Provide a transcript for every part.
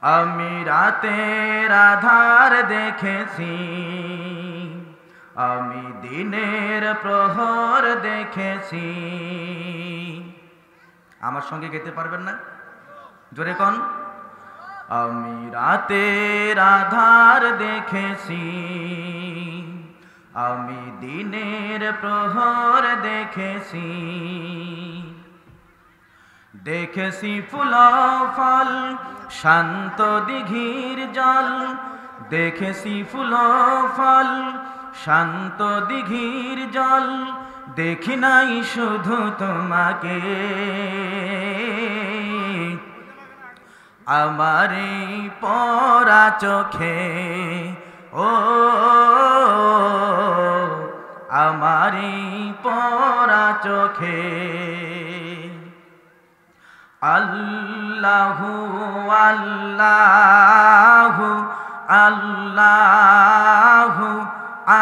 আমি রাতের আধার দেখেছি, আমি দিনের প্রহর দেখেছি। আমার সঙ্গে গেতে পারবেন না? জোরে কোন। আমি রাতের আধার দেখেছি, আমি দিনের প্রহর দেখেছি। দেখেছি ফুল ফল শান্ত দিঘির জল, দেখেছি ফুল ফল শান্ত দিঘির জল। দেখি নাই শুধু তোমাকে, আমারে পরা চোখে, ও আমারে পরা চোখে। আল্লাহু আল্লাহু আল্লাহু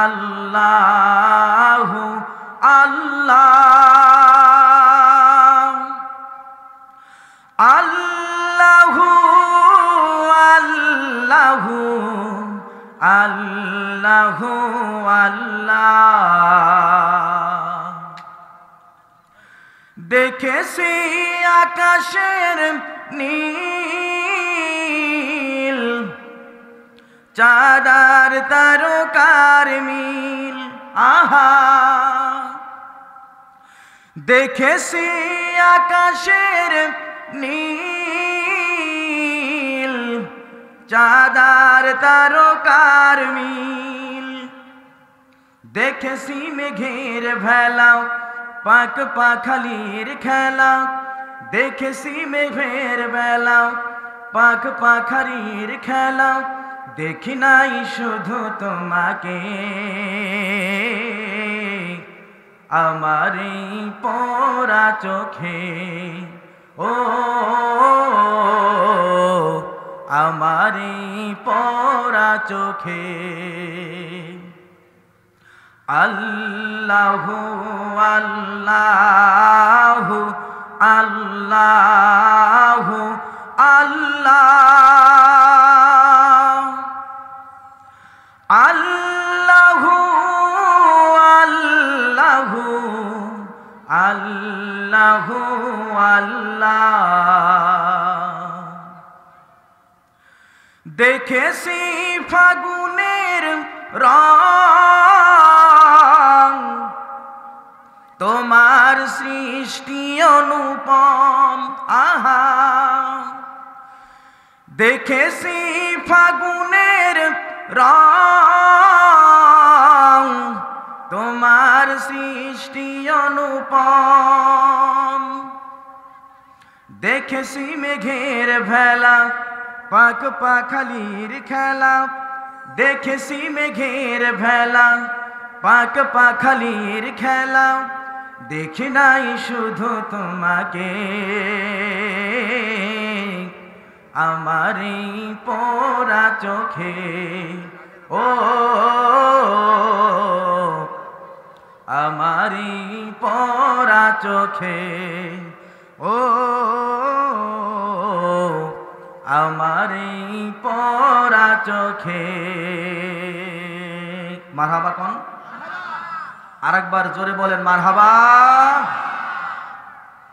আল্লাহু আল্লাহ, আল্লাহু আল্লাহু আল্লাহু আল্লাহ। দেখেছি আকাশের নীল, চাঁদ আর তারকার মিল, আহা। দেখেছি আকাশের নীল, চাঁদ আর তারকার মিল। দেখেছি মেঘের ভেলা, পাক পাখালির খেলা। দেখেছি মেঘের বেলা, পাক পাখালির খেলা। দেখি নাই শুধু তোমাকে, আমারে পরা চোখে, ও আমারে পরা চোখে। আল্লাহু আল্লাহু আল্লাহু আল্লাহ, আল্লাহু আল্লাহু আল্লাহু আল্লাহ। দেখেছি ফাগুনের রং, তোমার সৃষ্টি অনুপম, আহা। দেখেছি ফাগুনের রং, তোমার সৃষ্টি অনুপম। দেখেছি মেঘের ভেলা, পাক পাখালির খেলা। দেখেছি মেঘের ভেলা, পাক পাখালির খেলা। দেখি নাই শুধু তোমাকে, আমারে পরা চোখে, ও আমারে পরা চোখে, ও আমারে পরা চোখে। মারহাবা কোন? আরেকবার জোরে বলেন মারহাবা।